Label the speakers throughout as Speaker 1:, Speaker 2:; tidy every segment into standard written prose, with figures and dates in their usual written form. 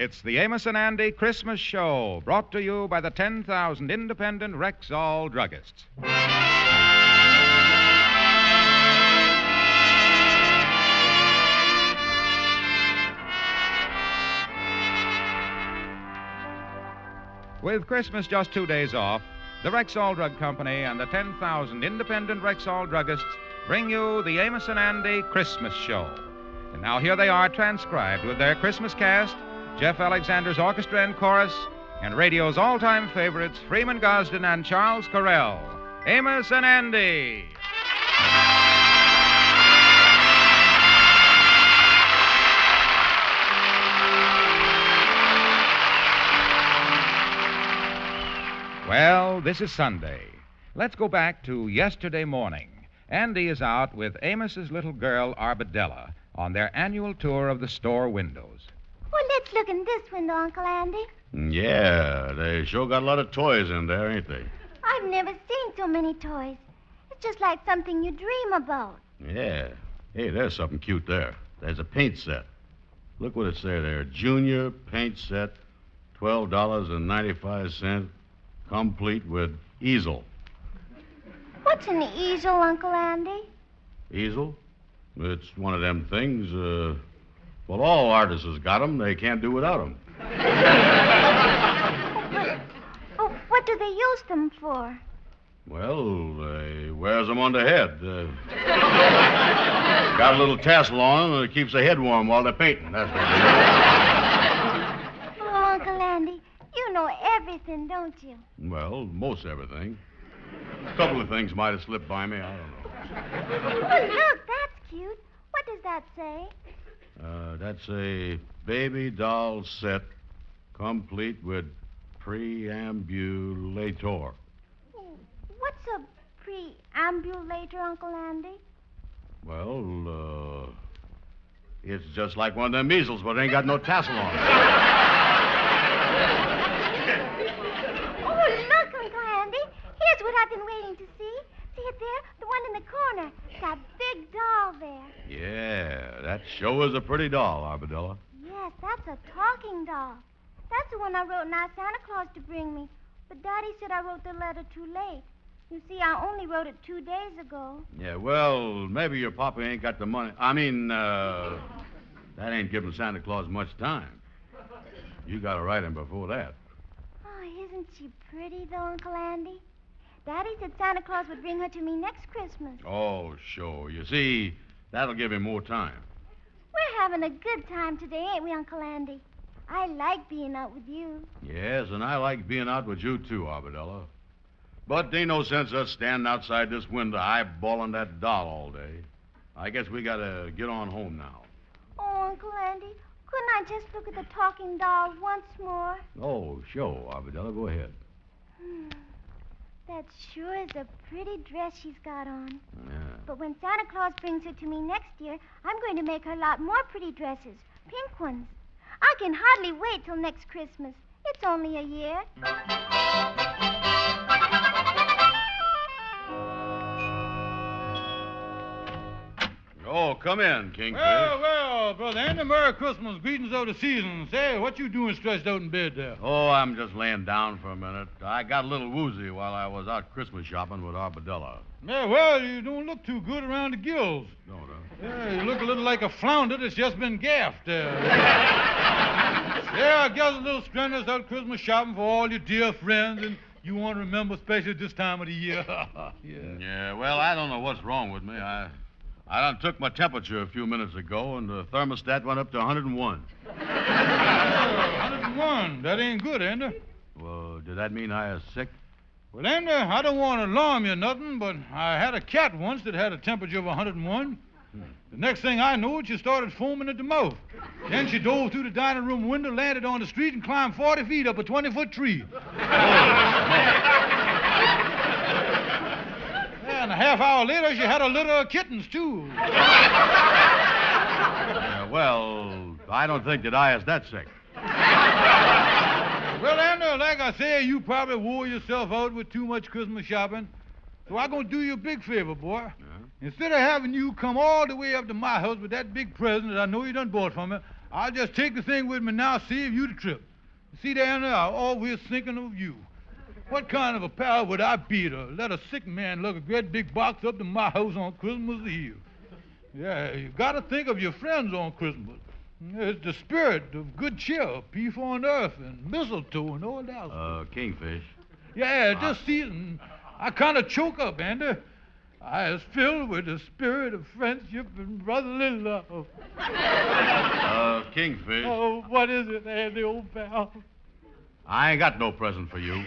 Speaker 1: It's the Amos and Andy Christmas Show, brought to you by the 10,000 independent Rexall druggists. With Christmas just 2 days off, the Rexall Drug Company and the 10,000 independent Rexall druggists bring you the Amos and Andy Christmas Show. And now here they are transcribed with their Christmas cast, Jeff Alexander's orchestra and chorus, and radio's all-time favorites, Freeman Gosden and Charles Correll. Amos and Andy. Well, this is Sunday. Let's go back to yesterday morning. Andy is out with Amos's little girl, Arbadella, on their annual tour of the store windows.
Speaker 2: Well, let's look in this window, Uncle Andy.
Speaker 3: Yeah, they sure got a lot of toys in there, ain't they?
Speaker 2: I've never seen so many toys. It's just like something you dream about.
Speaker 3: Yeah. Hey, there's something cute there. There's a paint set. Look what it says there. Junior paint set, $12.95, complete with easel.
Speaker 2: What's an easel, Uncle Andy?
Speaker 3: Easel? It's one of them things, well, all artists has got them. They can't do without them.
Speaker 2: What do they use them for?
Speaker 3: Well, they wears them on the head. Got a little tassel on them that keeps the head warm while they're painting. That's what they do.
Speaker 2: Oh, Uncle Andy, you know everything, don't you?
Speaker 3: Well, most everything. A couple of things might have slipped by me. I don't know.
Speaker 2: Oh, look, that's cute. What does that say?
Speaker 3: That's a baby doll set, complete with preambulator.
Speaker 2: What's a preambulator, Uncle Andy?
Speaker 3: Well, it's just like one of them measles, but it ain't got no tassel on it.
Speaker 2: Oh, look, Uncle Andy. Here's what I've been waiting to see. See it there? The one in the corner. That big doll there.
Speaker 3: Yeah, that sure is a pretty doll, Arbadella.
Speaker 2: Yes, that's a talking doll. That's the one I wrote and asked Santa Claus to bring me. But Daddy said I wrote the letter too late. You see, I only wrote it 2 days ago.
Speaker 3: Yeah, well, maybe your papa ain't got the money. That ain't giving Santa Claus much time. You got to write him before that.
Speaker 2: Oh, isn't she pretty, though, Uncle Andy? Daddy said Santa Claus would bring her to me next Christmas.
Speaker 3: Oh, sure. You see, that'll give him more time.
Speaker 2: We're having a good time today, ain't we, Uncle Andy? I like being out with you.
Speaker 3: Yes, and I like being out with you, too, Arbadella. But there ain't no sense us standing outside this window eyeballing that doll all day. I guess we got to get on home now.
Speaker 2: Oh, Uncle Andy, couldn't I just look at the talking doll once more?
Speaker 3: Oh, sure, Arbadella. Go ahead.
Speaker 2: That sure is a pretty dress she's got on.
Speaker 3: Yeah.
Speaker 2: But when Santa Claus brings her to me next year, I'm going to make her a lot more pretty dresses, pink ones. I can hardly wait till next Christmas. It's only a year.
Speaker 3: Oh, come in, Kingfish.
Speaker 4: Well, Brother Andy, Merry Christmas. Greetings of the season. Say, what you doing stretched out in bed there?
Speaker 3: Oh, I'm just laying down for a minute. I got a little woozy while I was out Christmas shopping with Arbadella.
Speaker 4: Yeah, well, you don't look too good around the gills.
Speaker 3: No.
Speaker 4: Yeah, you look a little like a flounder that's just been gaffed. Yeah, I guess a little strenuous out Christmas shopping for all your dear friends, and you want to remember especially this time of the year.
Speaker 3: Yeah, well, I don't know what's wrong with me. I done took my temperature a few minutes ago, and the thermostat went up to 101.
Speaker 4: 101? That ain't good, Andy.
Speaker 3: Well, did that mean I was sick?
Speaker 4: Well, Andy, I don't want to alarm you or nothing, but I had a cat once that had a temperature of 101. The next thing I knew, she started foaming at the mouth. Then she dove through the dining room window, landed on the street, and climbed 40 feet up a 20-foot tree. And a half hour later, she had a litter of kittens, too.
Speaker 3: Yeah, well, I don't think that I is that sick.
Speaker 4: Well, Andy, like I say, you probably wore yourself out with too much Christmas shopping. So I'm going to do you a big favor, boy. Yeah. Instead of having you come all the way up to my house with that big present that I know you done bought for me, I'll just take the thing with me now, save you the trip. See, Dan, I'm always thinking of you. What kind of a pal would I be to let a sick man lug a great big box up to my house on Christmas Eve? Yeah, you got to think of your friends on Christmas. It's the spirit of good cheer, peace on earth, and mistletoe and all that.
Speaker 3: Kingfish.
Speaker 4: Yeah, just see it, and I kind of choke up, Andy. I is filled with the spirit of friendship and brotherly love.
Speaker 3: Kingfish.
Speaker 4: Oh, what is it, Andy, old pal?
Speaker 3: I ain't got no present for you.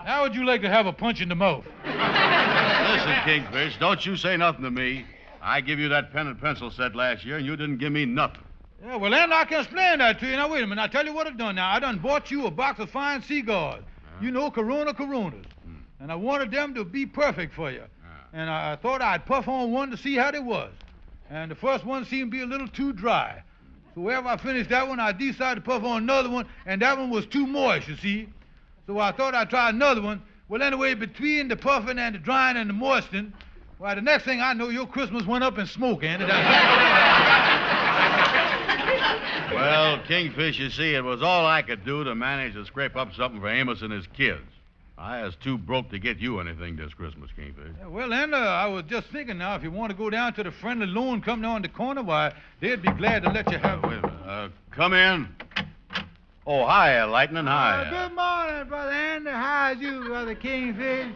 Speaker 4: How would you like to have a punch in the mouth?
Speaker 3: Listen, Kingfish, don't you say nothing to me. I give you that pen and pencil set last year, and you didn't give me nothing.
Speaker 4: Yeah, well, then I can explain that to you. Now, wait a minute. I'll tell you what I've done now. I done bought you a box of fine cigars. You know, Coronas. And I wanted them to be perfect for you. And I thought I'd puff on one to see how they was. And the first one seemed to be a little too dry. So wherever I finished that one, I decided to puff on another one, and that one was too moist, you see. So I thought I'd try another one. Well, anyway, between the puffing and the drying and the moistening, why, the next thing I know, your Christmas went up in smoke, Andy.
Speaker 3: Well, Kingfish, you see, it was all I could do to manage to scrape up something for Amos and his kids. I was too broke to get you anything this Christmas, Kingfish.
Speaker 4: Yeah, well, then, I was just thinking now, if you want to go down to the friendly loan company on the corner, why, they'd be glad to let you have...
Speaker 3: Wait a minute. Come in. Oh, hi, Lightning. Hi.
Speaker 5: Good morning, Brother Andy. How's you, Brother Kingfish?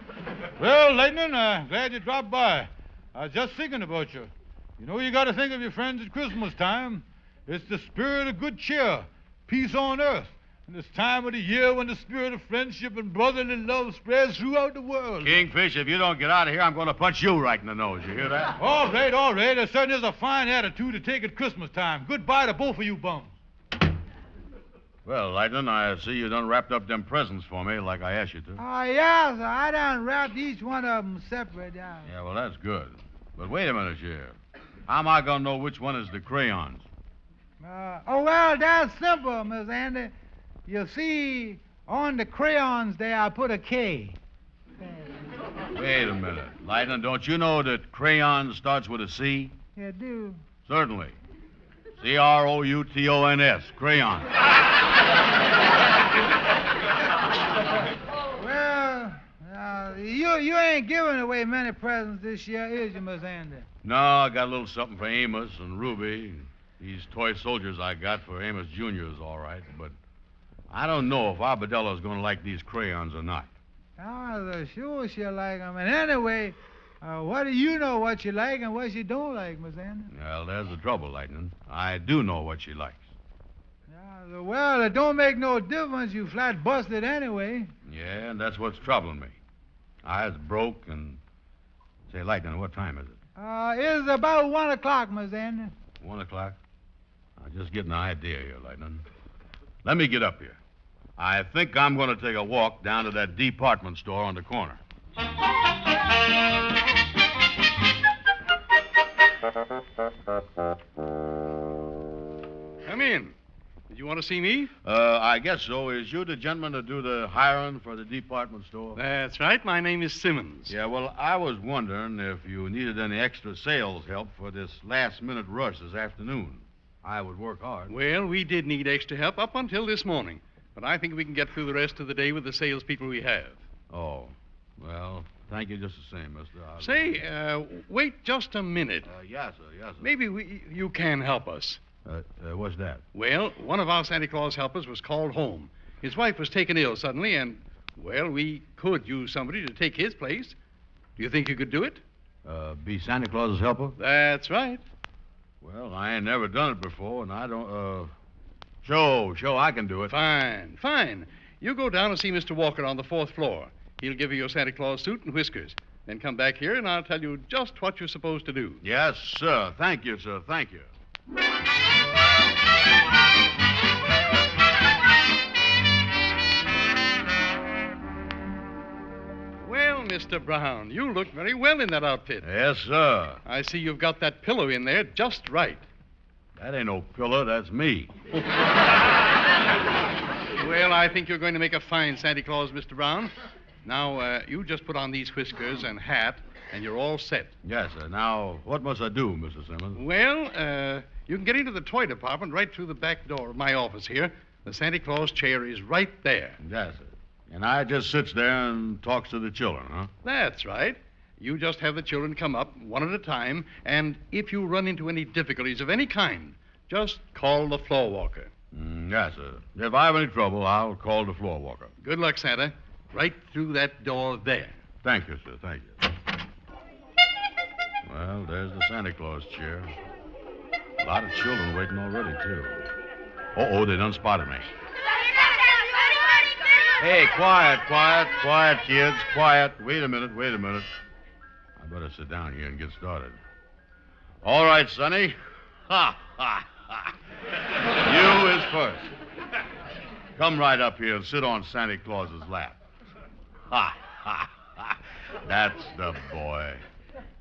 Speaker 4: Well, Lightning, glad you dropped by. I was just thinking about you. You know, you got to think of your friends at Christmas time. It's the spirit of good cheer, peace on earth. And this time of the year when the spirit of friendship and brotherly love spreads throughout the world.
Speaker 3: Kingfish, if you don't get out of here, I'm going to punch you right in the nose. You hear that?
Speaker 4: All right. There certainly is a fine attitude to take at Christmas time. Goodbye to both of you bums.
Speaker 3: Well, Lightning, I see you done wrapped up them presents for me like I asked you to.
Speaker 5: Oh, yeah, sir. I done wrapped each one of them separate.
Speaker 3: Yeah, well, that's good. But wait a minute, Sheriff. How am I going to know which one is the crayons?
Speaker 5: Well, that's simple, Miss Andy. You see, on the crayons there, I put a K.
Speaker 3: Wait a minute. Lightning, don't you know that crayon starts with a C?
Speaker 5: You do?
Speaker 3: Certainly. Croutions, crayon.
Speaker 5: Well, you ain't giving away many presents this year, is you, Miss Andy?
Speaker 3: No, I got a little something for Amos and Ruby. These toy soldiers I got for Amos Jr. is all right, but I don't know if Arbedella's going to like these crayons or not.
Speaker 5: Oh, sure she'll like them. And anyway, what do you know what you like and what you don't like, Miss Andy?
Speaker 3: Well, there's the trouble, Lightning. I do know what she likes.
Speaker 5: Yeah, well, it don't make no difference. You flat busted anyway.
Speaker 3: Yeah, and that's what's troubling me. I was broke and... Say, Lightning, what time is it?
Speaker 5: It's about 1 o'clock, Miss Andy.
Speaker 3: 1 o'clock? I'm just getting an idea here, Lightning. Let me get up here. I think I'm going to take a walk down to that department store on the corner.
Speaker 6: Come in. Did you want to see me?
Speaker 3: I guess so. Is you the gentleman to do the hiring for the department store?
Speaker 6: That's right. My name is Simmons.
Speaker 3: Yeah, well, I was wondering if you needed any extra sales help for this last-minute rush this afternoon. I would work hard.
Speaker 6: Well, we did need extra help up until this morning, but I think we can get through the rest of the day with the salespeople we have.
Speaker 3: Oh, well, thank you just the same, mister.
Speaker 6: Say, wait just a minute.
Speaker 3: Yes, sir, yes, sir.
Speaker 6: Maybe you can help us.
Speaker 3: What's that?
Speaker 6: Well, one of our Santa Claus helpers was called home. His wife was taken ill suddenly, and, well, we could use somebody to take his place. Do you think you could do it?
Speaker 3: Be Santa Claus's helper?
Speaker 6: That's right.
Speaker 3: Well, I ain't never done it before, and I don't, Sure, I can do it.
Speaker 6: Fine. You go down and see Mr. Walker on the 4th floor. He'll give you your Santa Claus suit and whiskers. Then come back here, and I'll tell you just what you're supposed to do.
Speaker 3: Yes, sir. Thank you, sir. Thank you.
Speaker 6: Well, Mr. Brown, you look very well in that outfit.
Speaker 3: Yes, sir.
Speaker 6: I see you've got that pillow in there just right.
Speaker 3: That ain't no pillow. That's me.
Speaker 6: Well, I think you're going to make a fine Santa Claus, Mr. Brown. Now, you just put on these whiskers and hat, and you're all set.
Speaker 3: Yes, sir. Now, what must I do, Mr. Simmons?
Speaker 6: Well, you can get into the toy department right through the back door of my office here. The Santa Claus chair is right there.
Speaker 3: Yes, sir. And I just sits there and talks to the children, huh?
Speaker 6: That's right. You just have the children come up one at a time, and if you run into any difficulties of any kind, just call the floor walker.
Speaker 3: Yes, sir. If I have any trouble, I'll call the floor walker.
Speaker 6: Good luck, Santa. Right through that door there.
Speaker 3: Thank you, sir. Thank you. Well, there's the Santa Claus chair. A lot of children waiting already, too. Uh-oh, they done spotted me. Hey, quiet, kids, quiet. Wait a minute. I better sit down here and get started. All right, Sonny. Ha, ha, ha. You is first. Come right up here and sit on Santa Claus's lap. Ha, ha, ha. That's the boy.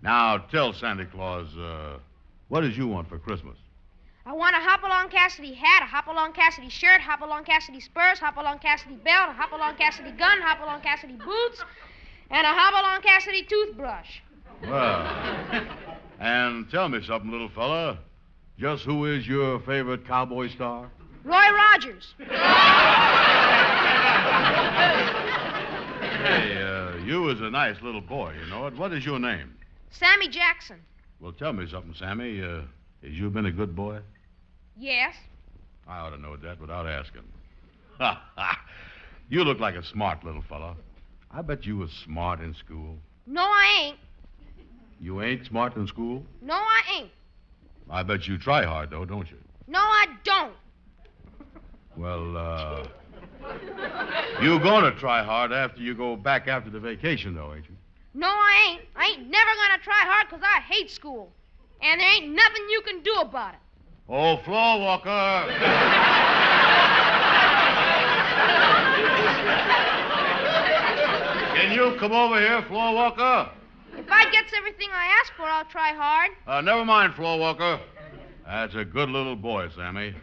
Speaker 3: Now, tell Santa Claus, what does you want for Christmas?
Speaker 7: I want a Hop-Along Cassidy hat, a Hop-Along Cassidy shirt, Hop-Along Cassidy spurs, Hop-Along Cassidy belt, a Hop-Along Cassidy gun, Hop-Along Cassidy boots, and a Hop-Along Cassidy toothbrush.
Speaker 3: Well, and tell me something, little fella. Just who is your favorite cowboy star?
Speaker 7: Roy Rogers.
Speaker 3: Hey, you is a nice little boy, you know it. What is your name?
Speaker 7: Sammy Jackson.
Speaker 3: Well, tell me something, Sammy. Has you been a good boy?
Speaker 7: Yes.
Speaker 3: I ought to know that without asking. Ha, ha. You look like a smart little fella. I bet you was smart in school.
Speaker 7: No, I ain't.
Speaker 3: You ain't smart in school?
Speaker 7: No, I ain't.
Speaker 3: I bet you try hard, though, don't you?
Speaker 7: No, I don't.
Speaker 3: Well, you gonna try hard after you go back after the vacation, though, ain't you?
Speaker 7: No, I ain't. I ain't never gonna try hard because I hate school. And there ain't nothing you can do about it.
Speaker 3: Oh, floor walker! Can you come over here, floor walker?
Speaker 7: If I gets everything I ask for, I'll try hard.
Speaker 3: Never mind, floor walker. That's a good little boy, Sammy.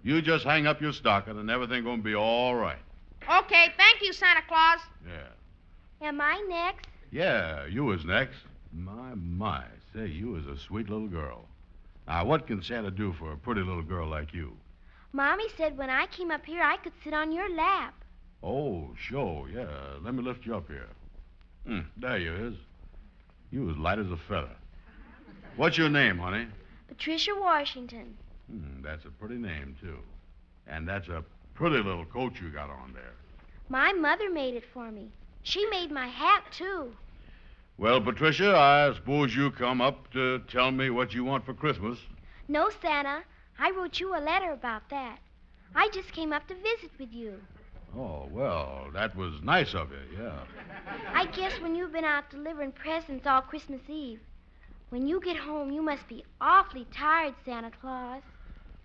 Speaker 3: You just hang up your stocking and everything gonna be all right.
Speaker 7: Okay, thank you, Santa Claus.
Speaker 3: Yeah.
Speaker 2: Am I next?
Speaker 3: Yeah, you was next. My. Say, you is a sweet little girl. Now, what can Santa do for a pretty little girl like you?
Speaker 2: Mommy said when I came up here, I could sit on your lap.
Speaker 3: Oh, sure, yeah. Let me lift you up here. There you is. You as light as a feather. What's your name, honey?
Speaker 2: Patricia Washington.
Speaker 3: That's a pretty name, too. And that's a pretty little coat you got on there.
Speaker 2: My mother made it for me. She made my hat, too.
Speaker 3: Well, Patricia, I suppose you come up to tell me what you want for Christmas.
Speaker 2: No, Santa. I wrote you a letter about that. I just came up to visit with you.
Speaker 3: Oh, well, that was nice of you, yeah.
Speaker 2: I guess when you've been out delivering presents all Christmas Eve, when you get home, you must be awfully tired, Santa Claus.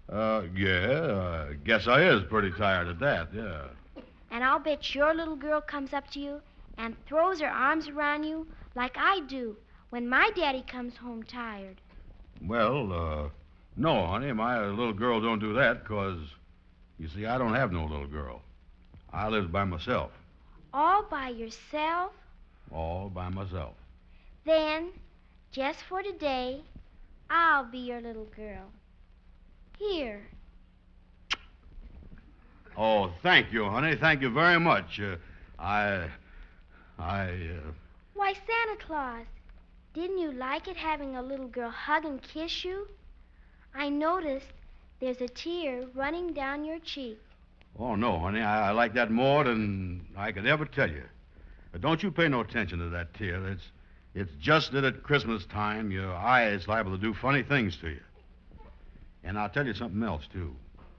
Speaker 3: Yeah, I guess I is pretty tired of that, yeah.
Speaker 2: And I'll bet your little girl comes up to you and throws her arms around you like I do when my daddy comes home tired.
Speaker 3: Well, no, honey, my little girl don't do that, 'cause, you see, I don't have no little girl. I live by myself.
Speaker 2: All by yourself?
Speaker 3: All by myself.
Speaker 2: Then, just for today, I'll be your little girl. Here.
Speaker 3: Oh, thank you, honey. Thank you very much.
Speaker 2: Why, Santa Claus, didn't you like it having a little girl hug and kiss you? I noticed there's a tear running down your cheek.
Speaker 3: Oh, no, honey. I like that more than I could ever tell you. But don't you pay no attention to that tear. It's just that at Christmas time, your eye is liable to do funny things to you. And I'll tell you something else, too.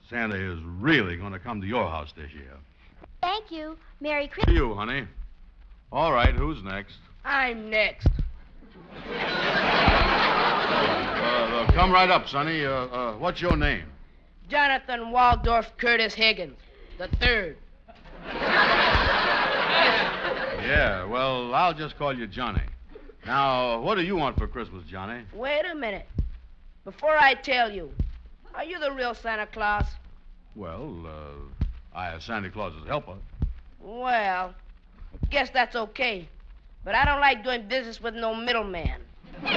Speaker 3: Santa is really going to come to your house this year.
Speaker 2: Thank you. Merry
Speaker 3: To
Speaker 2: Christmas.
Speaker 3: you, honey. All right, who's next?
Speaker 8: I'm next.
Speaker 3: Come right up, Sonny. What's your name?
Speaker 8: Jonathan Waldorf Curtis Higgins, the third.
Speaker 3: Yeah, well, I'll just call you Johnny. Now, what do you want for Christmas, Johnny?
Speaker 8: Wait a minute. Before I tell you, are you the real Santa
Speaker 3: Well, I am Santa Claus's helper.
Speaker 8: Well, Guess that's okay. But I don't like doing business with no middleman.
Speaker 3: Oh.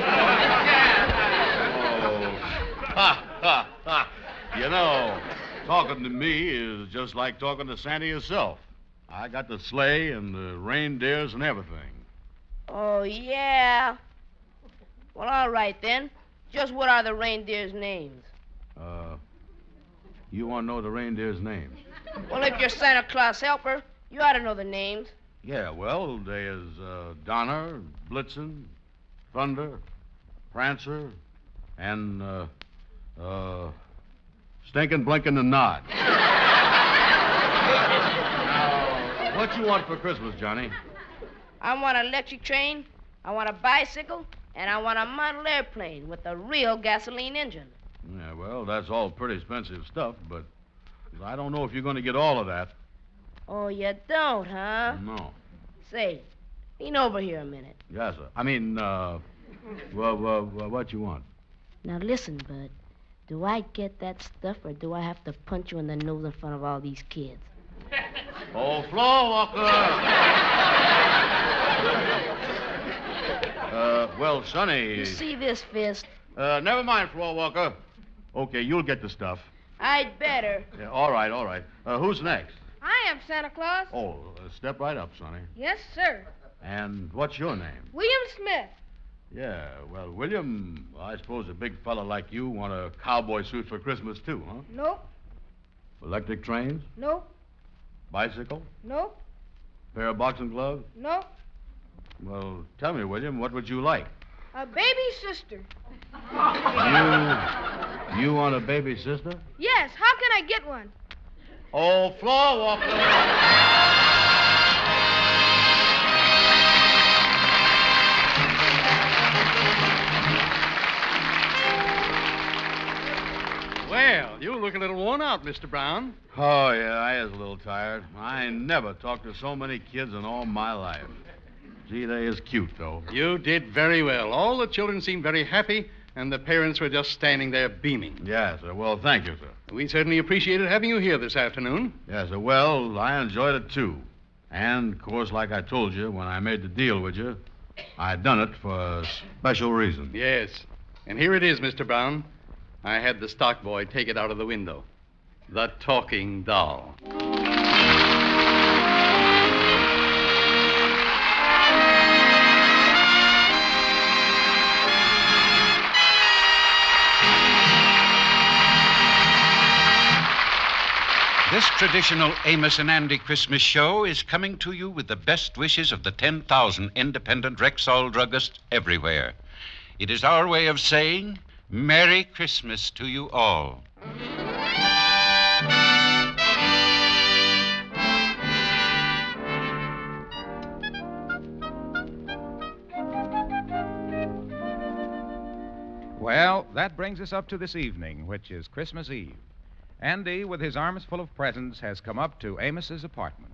Speaker 3: Ha. You know, talking to me is just like talking to Santa yourself. I got the sleigh and the reindeers and everything.
Speaker 8: Oh, yeah? Well, all right, then. Just what are the reindeers' names?
Speaker 3: You want to know the reindeers' names?
Speaker 8: Well, if you're Santa Claus helper, you ought to know the names.
Speaker 3: Yeah, well, there's Donner, Blitzen, Thunder, Prancer, and, Stinkin', Blinkin', and Nod. Now, what you want for Christmas, Johnny?
Speaker 8: I want an electric train, I want a bicycle, and I want a model airplane with a real gasoline engine.
Speaker 3: Yeah, well, that's all pretty expensive stuff, but I don't know if you're going to get all of that.
Speaker 8: Oh, you don't, huh?
Speaker 3: No.
Speaker 8: Say, lean over here a minute.
Speaker 3: Yes, sir. I mean, what you want?
Speaker 8: Now listen, Bud. Do I get that stuff, or do I have to punch you in the nose in front of all these kids?
Speaker 3: Oh, floor walker! Well, Sonny...
Speaker 8: You see this fist?
Speaker 3: Never mind, floor walker. Okay, you'll get the stuff.
Speaker 8: I'd better.
Speaker 3: Yeah, all right. Who's next?
Speaker 7: I am Santa Claus.
Speaker 3: Oh, step right up, Sonny.
Speaker 7: Yes, sir.
Speaker 3: And what's your name?
Speaker 7: William Smith.
Speaker 3: Yeah, well, William, I suppose a big fella like you want a cowboy suit for Christmas, too, huh?
Speaker 7: Nope.
Speaker 3: Electric trains?
Speaker 7: Nope.
Speaker 3: Bicycle?
Speaker 7: Nope.
Speaker 3: Pair of boxing gloves?
Speaker 7: Nope.
Speaker 3: Well, tell me, William, what would you like?
Speaker 7: A baby sister.
Speaker 3: You want a baby sister?
Speaker 7: Yes. How can I get one?
Speaker 3: Oh, floor walker!
Speaker 6: Well, you look a little worn out, Mr. Brown.
Speaker 3: Oh, yeah, I was a little tired. I never talked to so many kids in all my life. Gee, they is cute, though.
Speaker 6: You did very well. All the children seemed very happy, and the parents were just standing there beaming.
Speaker 3: Yes, sir. Well, thank you, sir.
Speaker 6: We certainly appreciated having you here this afternoon.
Speaker 3: Yes, sir. Well, I enjoyed it, too. And, of course, like I told you when I made the deal with you, I done it for a special reason.
Speaker 6: Yes. And here it is, Mr. Brown. I had the stock boy take it out of the window. The talking doll.
Speaker 1: This traditional Amos and Andy Christmas show is coming to you with the best wishes of the 10,000 independent Rexall druggists everywhere. It is our way of saying, Merry Christmas to you all. Well, that brings us up to this evening, which is Christmas Eve. Andy, with his arms full of presents, has come up to Amos's apartment.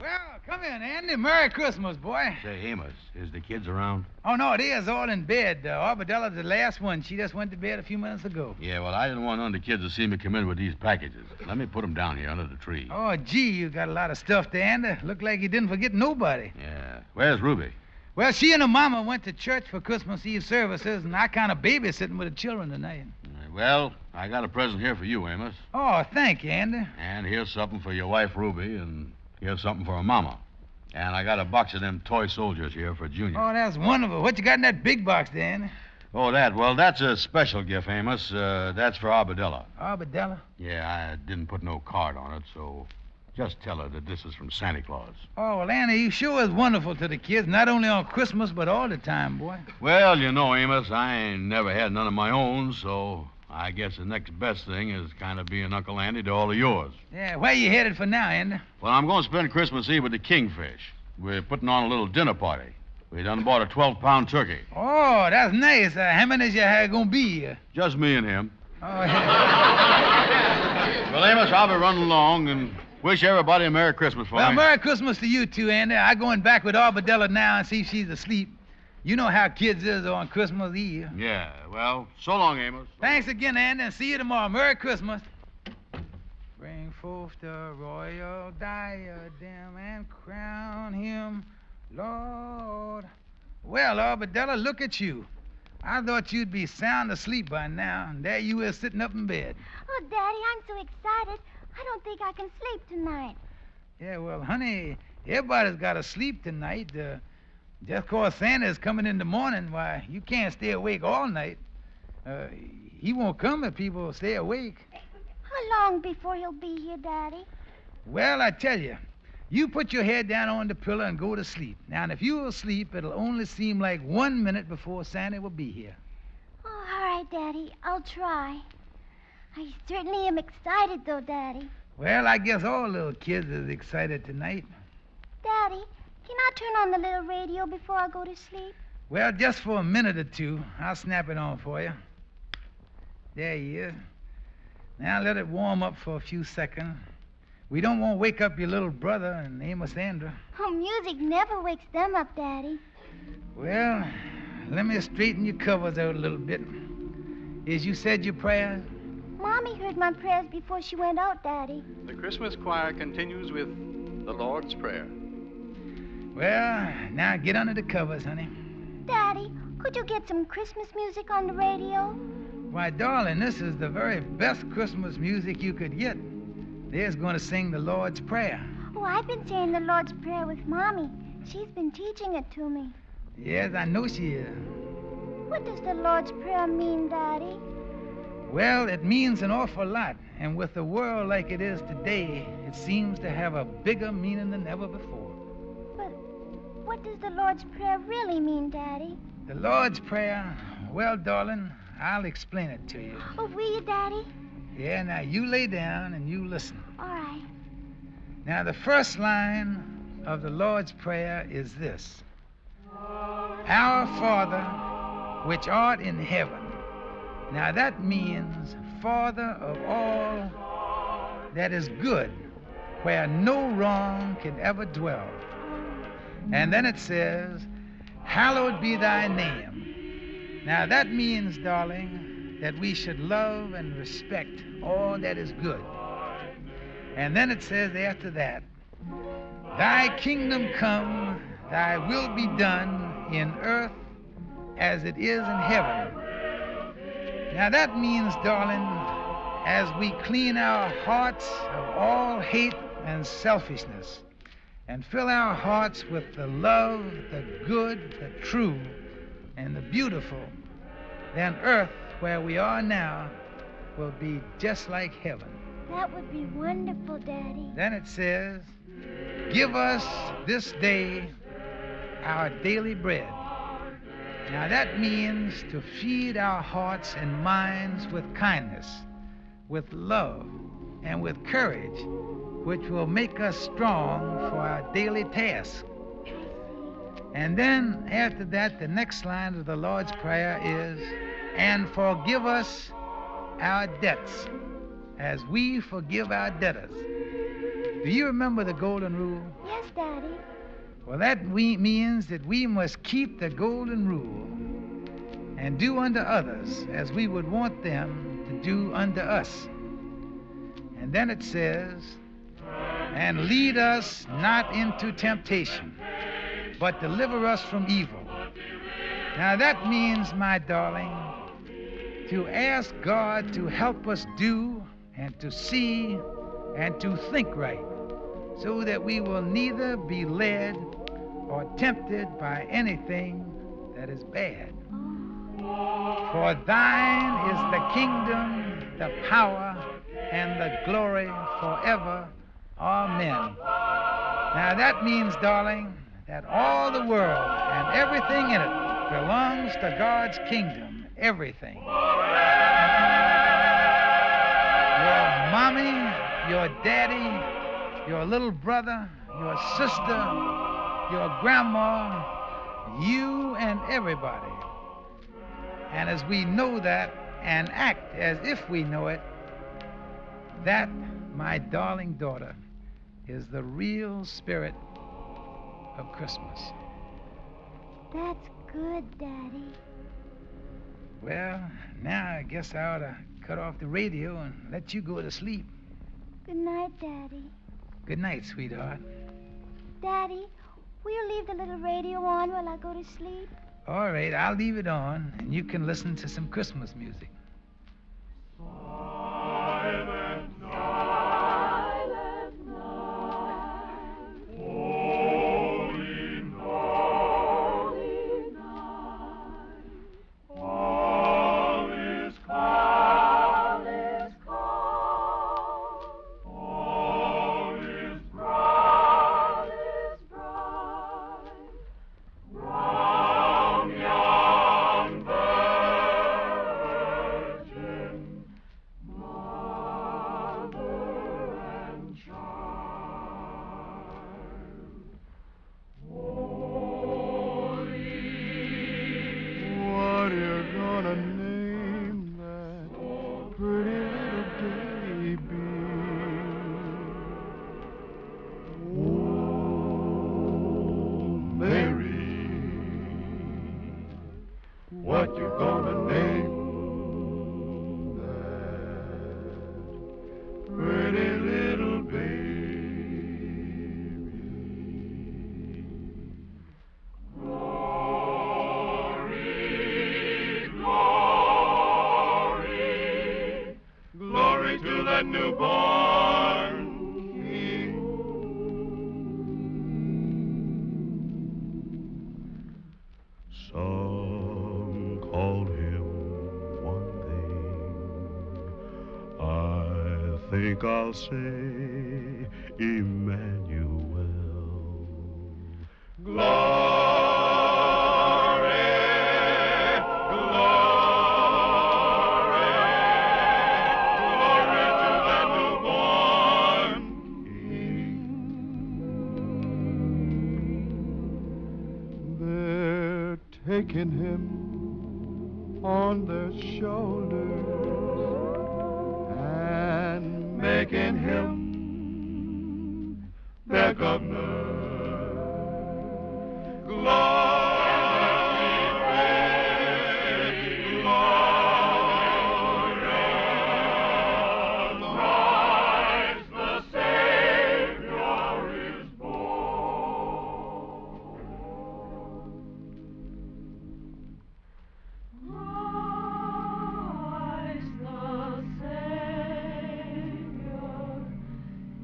Speaker 5: Well, come in, Andy. Merry Christmas, boy.
Speaker 3: Say, Amos, is the kids around?
Speaker 5: Oh, no, they is all in bed. Arbedella's the last one. She just went to bed a few minutes ago.
Speaker 3: Yeah, well, I didn't want none of the kids to see me come in with these packages. Let me put them down here under the tree.
Speaker 5: Oh, gee, you got a lot of stuff there, Andy. Look like you didn't forget nobody.
Speaker 3: Yeah. Where's Ruby?
Speaker 5: Well, she and her mama went to church for Christmas Eve services, and I kind of babysitting with the children tonight.
Speaker 3: Well, I got a present here for you, Amos.
Speaker 5: Oh, thank you, Andy.
Speaker 3: And here's something for your wife, Ruby, and here's something for her mama. And I got a box of them toy soldiers here for Junior.
Speaker 5: Oh, that's wonderful. What you got in that big box there, Andy?
Speaker 3: Oh, that? Well, that's a special gift, Amos. That's for Arbadella.
Speaker 5: Arbadella?
Speaker 3: Yeah, I didn't put no card on it, so just tell her that this is from Santa Claus.
Speaker 5: Oh, well, Andy, you sure is wonderful to the kids, not only on Christmas, but all the time, boy.
Speaker 3: Well, you know, Amos, I ain't never had none of my own, so I guess the next best thing is kind of being Uncle Andy to all of yours.
Speaker 5: Yeah, where you headed for now, Andy?
Speaker 3: Well, I'm going to spend Christmas Eve with the Kingfish. We're putting on a little dinner party. We done bought a 12-pound turkey.
Speaker 5: Oh, that's nice. How many is you going to be?
Speaker 3: Just me and him.
Speaker 5: Oh, yeah.
Speaker 3: Well, Amos, I'll be running along and wish everybody a Merry Christmas for
Speaker 5: Well,
Speaker 3: me.
Speaker 5: Merry Christmas to you, too, Andy. I'm going back with Arbadella now and see if she's asleep. You know how kids is on Christmas Eve.
Speaker 3: Yeah, well, so long, Amos.
Speaker 5: Thanks again, Andy, and see you tomorrow. Merry Christmas. Bring forth the royal diadem and crown him Lord. Well, Arbadella, look at you. I thought you'd be sound asleep by now, and there you is sitting up in bed.
Speaker 2: Oh, Daddy, I'm so excited. I don't think I can sleep tonight.
Speaker 5: Yeah, well, honey, everybody's got to sleep tonight. Just 'cause Santa's coming in the morning, why, you can't stay awake all night. He won't come if people stay awake.
Speaker 2: How long before he'll be here, Daddy?
Speaker 5: Well, I tell you, you put your head down on the pillow and go to sleep. Now, and if you're asleep, it'll only seem like 1 minute before Santa will be here.
Speaker 2: Oh, all right, Daddy. I'll try. I certainly am excited, though, Daddy.
Speaker 5: Well, I guess all little kids is excited tonight.
Speaker 2: Daddy, can I turn on the little radio before I go to sleep?
Speaker 5: Well, just for a minute or two. I'll snap it on for you. There he is. Now let it warm up for a few seconds. We don't want to wake up your little brother and Amos and Andy.
Speaker 2: Oh, music never wakes them up, Daddy.
Speaker 5: Well, let me straighten your covers out a little bit. Is you said your prayers?
Speaker 2: Mommy heard my prayers before she went out, Daddy.
Speaker 6: The Christmas choir continues with the Lord's Prayer.
Speaker 5: Well, now get under the covers, honey.
Speaker 2: Daddy, could you get some Christmas music on the radio?
Speaker 5: Why, darling, this is the very best Christmas music you could get. There's going to sing the Lord's Prayer.
Speaker 2: Oh, I've been saying the Lord's Prayer with Mommy. She's been teaching it to me.
Speaker 5: Yes, I know she is.
Speaker 2: What does the Lord's Prayer mean, Daddy?
Speaker 5: Well, it means an awful lot. And with the world like it is today, it seems to have a bigger meaning than ever before.
Speaker 2: But what does the Lord's Prayer really mean, Daddy?
Speaker 5: The Lord's Prayer, well, darling, I'll explain it to you.
Speaker 2: Oh, will you, Daddy?
Speaker 5: Yeah, now you lay down and you listen.
Speaker 2: All right.
Speaker 5: Now, the first line of the Lord's Prayer is this: Our Father, which art in heaven. Now, that means Father of all that is good, where no wrong can ever dwell. And then it says, Hallowed be thy name. Now, that means, darling, that we should love and respect all that is good. And then it says after that, Thy kingdom come, thy will be done in earth as it is in heaven. Now that means, darling, as we clean our hearts of all hate and selfishness and fill our hearts with the love, the good, the true, and the beautiful, then earth, where we are now, will be just like heaven.
Speaker 2: That would be wonderful, Daddy.
Speaker 5: Then it says, Give us this day our daily bread. Now that means to feed our hearts and minds with kindness, with love, and with courage, which will make us strong for our daily tasks. And then after that, the next line of the Lord's Prayer is, And forgive us our debts, as we forgive our debtors. Do you remember the golden rule?
Speaker 2: Yes, Daddy.
Speaker 5: Well, that means that we must keep the golden rule and do unto others as we would want them to do unto us. And then it says, And lead us not into temptation, but deliver us from evil. Now that means, my darling, to ask God to help us do and to see and to think right, so that we will neither be led or tempted by anything that is bad. For thine is the kingdom, the power, and the glory forever. Amen. Now that means, darling, that all the world and everything in it belongs to God's kingdom. Everything. Your mommy, your daddy, your little brother, your sister, your grandma, you and everybody. And as we know that and act as if we know it, that, my darling daughter, is the real spirit of Christmas.
Speaker 2: That's good, Daddy.
Speaker 5: Well, now I guess I ought to cut off the radio and let you go to sleep.
Speaker 2: Good night, Daddy.
Speaker 5: Good night, sweetheart.
Speaker 2: Daddy, will you leave the little radio on while I go to sleep?
Speaker 5: All right, I'll leave it on, and you can listen to some Christmas music.
Speaker 9: Silent night, holy night, all is calm, all is bright, round yon virgin mother and child. Holy,
Speaker 10: What you gonna name that pretty little baby? Oh, Mary, what you gonna name that pretty little baby?
Speaker 9: glory to that newborn King.
Speaker 10: Some called him one thing. I think I'll say Emmanuel.
Speaker 9: Glory, glory to that newborn
Speaker 10: They're taking him on their shoulders and making him their governor.
Speaker 9: Christ the Savior is born. Christ the Savior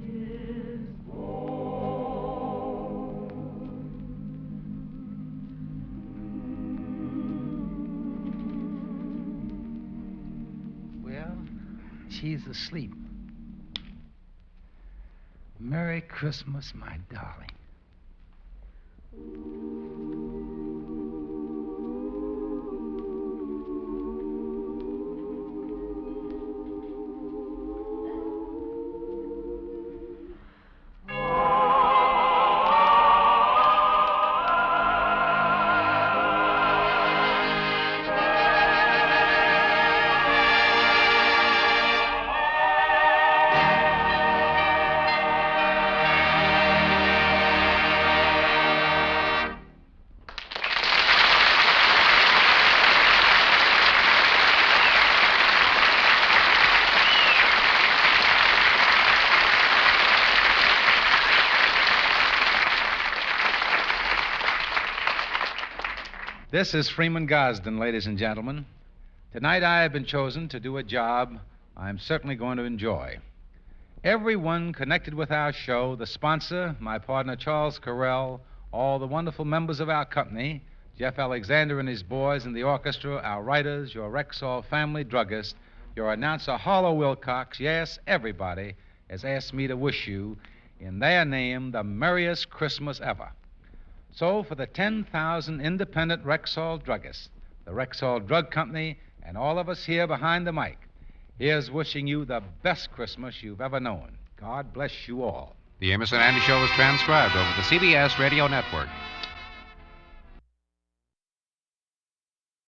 Speaker 9: is
Speaker 5: Well, she's asleep. Merry Christmas, my darling.
Speaker 1: This is Freeman Gosden, ladies and gentlemen. Tonight I have been chosen to do a job I'm certainly going to enjoy. Everyone connected with our show, the sponsor, my partner Charles Carell, all the wonderful members of our company, Jeff Alexander and his boys in the orchestra, our writers, your Rexall family druggist, your announcer Harlow Wilcox, yes, everybody has asked me to wish you, in their name, the merriest Christmas ever. So, for the 10,000 independent Rexall druggists, the Rexall Drug Company, and all of us here behind the mic, here's wishing you the best Christmas you've ever known. God bless you all.
Speaker 11: The Amos and Andy Show is transcribed over the CBS Radio Network.